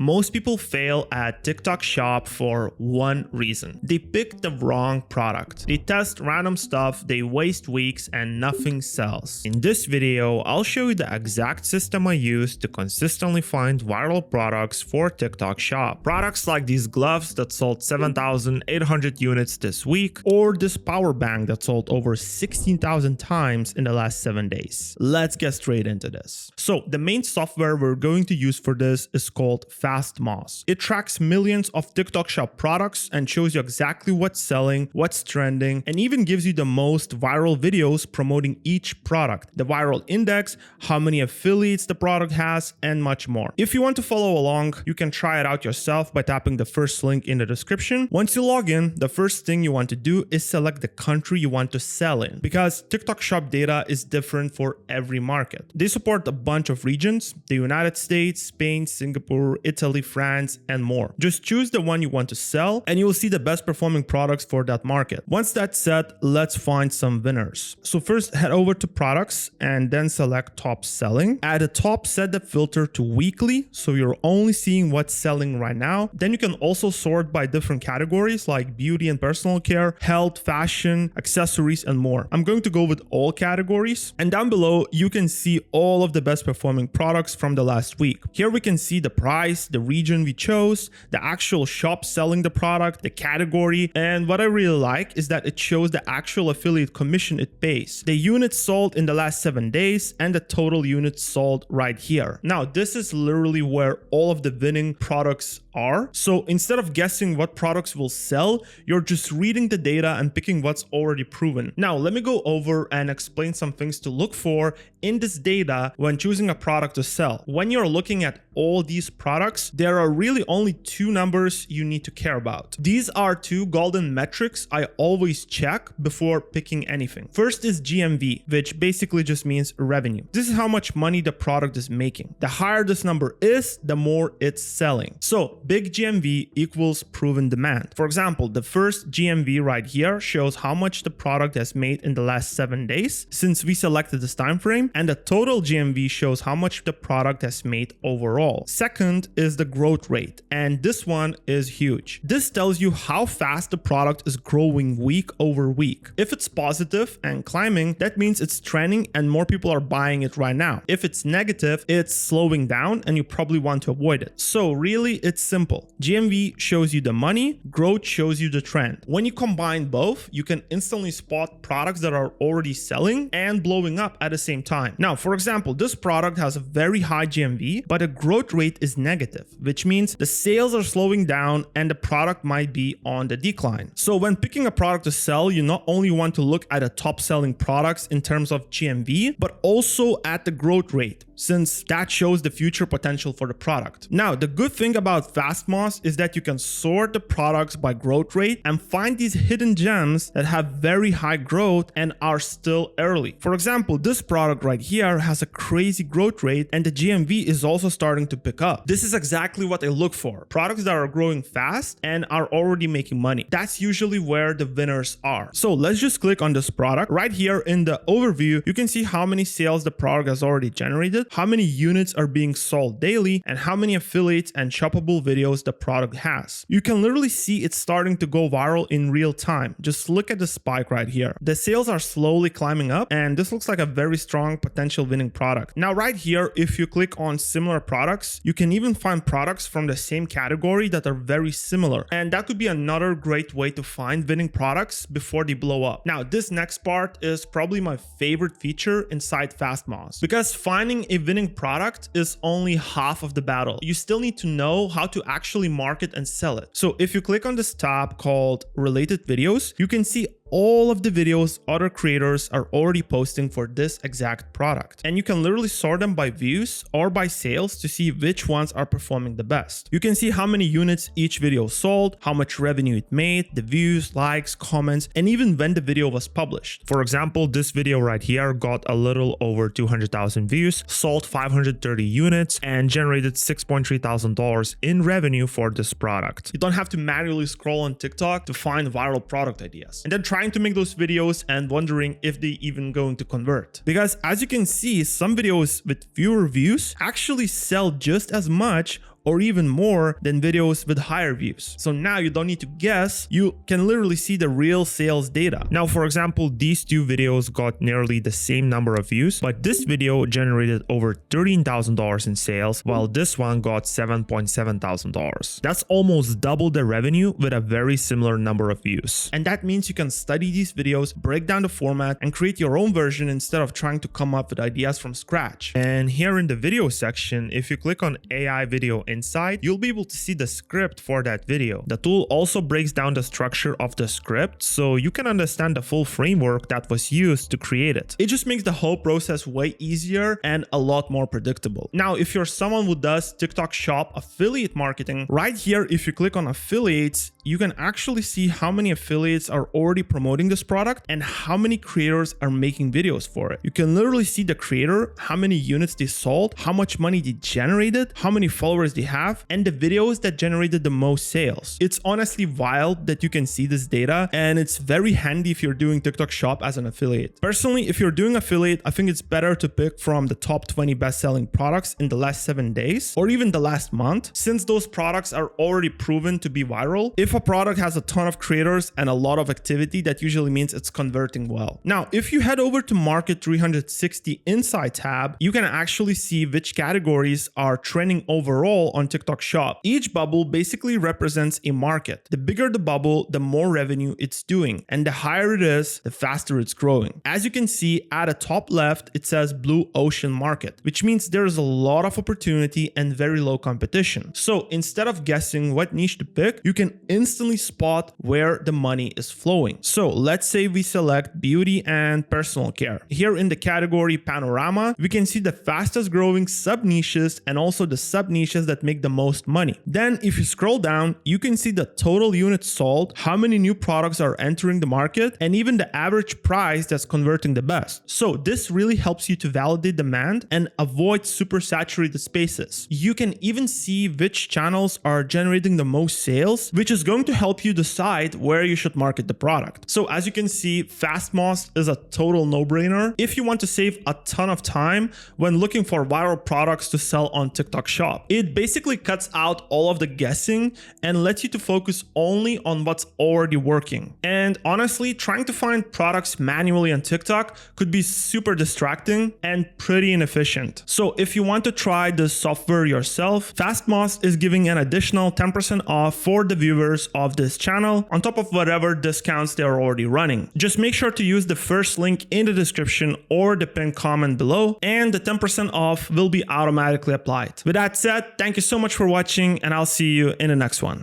Most people fail at TikTok Shop for one reason. They pick the wrong product. They test random stuff, they waste weeks, and nothing sells. In this video, I'll show you the exact system I use to consistently find viral products for TikTok Shop. Products like these gloves that sold 7,800 units this week, or this power bank that sold over 16,000 times in the last 7 days. Let's get straight into this. So the main software we're going to use for this is called Fastmoz. It tracks millions of TikTok Shop products and shows you exactly what's selling, what's trending, and even gives you the most viral videos promoting each product, the viral index, how many affiliates the product has, and much more. If you want to follow along, you can try it out yourself by tapping the first link in the description. Once you log in, the first thing you want to do is select the country you want to sell in, because TikTok Shop data is different for every market. They support a bunch of regions: the United States, Spain, Singapore, Italy, France, and more. Just choose the one you want to sell and you will see the best performing products for that market. Once that's set, let's find some winners. So first, head over to products and then select top selling. At the top, set the filter to weekly, so you're only seeing what's selling right now. Then you can also sort by different categories like beauty and personal care, health, fashion, accessories, and more. I'm going to go with all categories, and down below you can see all of the best performing products from the last week. Here we can see the price, the region we chose, the actual shop selling the product, the category, and what I really like is that it shows the actual affiliate commission it pays, the units sold in the last 7 days, and the total units sold right here. Now this is literally where all of the winning products are. So instead of guessing what products will sell, you're just reading the data and picking what's already proven. Now let me go over and explain some things to look for in this data when choosing a product to sell. When you're looking at all these products, there are really only two numbers you need to care about. These are two golden metrics I always check before picking anything. First is GMV, which basically just means revenue. This is how much money the product is making. The higher this number is, the more it's selling. So big GMV equals proven demand. For example, the first GMV right here shows how much the product has made in the last 7 days since we selected this time frame, and the total GMV shows how much the product has made overall. Second is the growth rate, and this one is huge. This tells you how fast the product is growing week over week. If it's positive and climbing, that means it's trending and more people are buying it right now. If it's negative, it's slowing down and you probably want to avoid it. So really, it's simple. GMV shows you the money, growth shows you the trend. When you combine both, you can instantly spot products that are already selling and blowing up at the same time. Now, for example, this product has a very high GMV, but the growth rate is negative, which means the sales are slowing down and the product might be on the decline. So when picking a product to sell, you not only want to look at the top selling products in terms of GMV, but also at the growth rate, since that shows the future potential for the product. Now, the good thing about Fastmoz is that you can sort the products by growth rate and find these hidden gems that have very high growth and are still early. For example, this product right here has a crazy growth rate and the GMV is also starting to pick up. This is exactly what I look for. Products that are growing fast and are already making money. That's usually where the winners are. So let's just click on this product. Right here in the overview, you can see how many sales the product has already generated, how many units are being sold daily, and how many affiliates and shoppable videos the product has. You can literally see it's starting to go viral in real time. Just look at the spike right here. The sales are slowly climbing up and this looks like a very strong potential winning product. Now right here, if you click on similar products, you can even find products from the same category that are very similar. And that could be another great way to find winning products before they blow up. Now, this next part is probably my favorite feature inside Fastmoz, because finding a winning product is only half of the battle. You still need to know how to actually market and sell it. So if you click on this tab called related videos, you can see all of the videos other creators are already posting for this exact product. And you can literally sort them by views or by sales to see which ones are performing the best. You can see how many units each video sold, how much revenue it made, the views, likes, comments, and even when the video was published. For example, this video right here got a little over 200,000 views, sold 530 units, and generated $6.3 thousand in revenue for this product. You don't have to manually scroll on TikTok to find viral product ideas and then trying to make those videos and wondering if they even going to convert. Because as you can see, some videos with fewer views actually sell just as much or even more than videos with higher views. So now you don't need to guess, you can literally see the real sales data. Now, for example, these two videos got nearly the same number of views, but this video generated over $13,000 in sales, while this one got $7,700. That's almost double the revenue with a very similar number of views. And that means you can study these videos, break down the format, and create your own version instead of trying to come up with ideas from scratch. And here in the video section, if you click on AI Video Insight, you'll be able to see the script for that video. The tool also breaks down the structure of the script so you can understand the full framework that was used to create it. It just makes the whole process way easier and a lot more predictable. Now, if you're someone who does TikTok Shop affiliate marketing, right here, if you click on affiliates, you can actually see how many affiliates are already promoting this product and how many creators are making videos for it. You can literally see the creator, how many units they sold, how much money they generated, how many followers they have, and the videos that generated the most sales. It's honestly wild that you can see this data, and it's very handy if you're doing TikTok Shop as an affiliate. Personally, if you're doing affiliate, I think it's better to pick from the top 20 best-selling products in the last 7 days or even the last month, since those products are already proven to be viral. If a product has a ton of creators and a lot of activity, that usually means it's converting well. Now, if you head over to Market 360 Insight tab, you can actually see which categories are trending overall on TikTok Shop. Each bubble basically represents a market. The bigger the bubble, the more revenue it's doing, and the higher it is, the faster it's growing. As you can see at the top left, it says Blue Ocean Market, which means there's a lot of opportunity and very low competition. So instead of guessing what niche to pick, you can instantly spot where the money is flowing. So let's say we select beauty and personal care. Here in the category Panorama, we can see the fastest growing sub niches and also the sub niches that make the most money. Then if you scroll down, you can see the total units sold, how many new products are entering the market, and even the average price that's converting the best. So this really helps you to validate demand and avoid super saturated spaces. You can even see which channels are generating the most sales, which is going to help you decide where you should market the product. So as you can see, Fastmost is a total no-brainer if you want to save a ton of time when looking for viral products to sell on TikTok Shop. It basically cuts out all of the guessing and lets you to focus only on what's already working. And honestly, trying to find products manually on TikTok could be super distracting and pretty inefficient. So if you want to try this software yourself, Fastmost is giving an additional 10% off for the viewers of this channel on top of whatever discounts they're already running. Just make sure to use the first link in the description or the pinned comment below, and the 10% off will be automatically applied. With that said, thank you so much for watching, and I'll see you in the next one.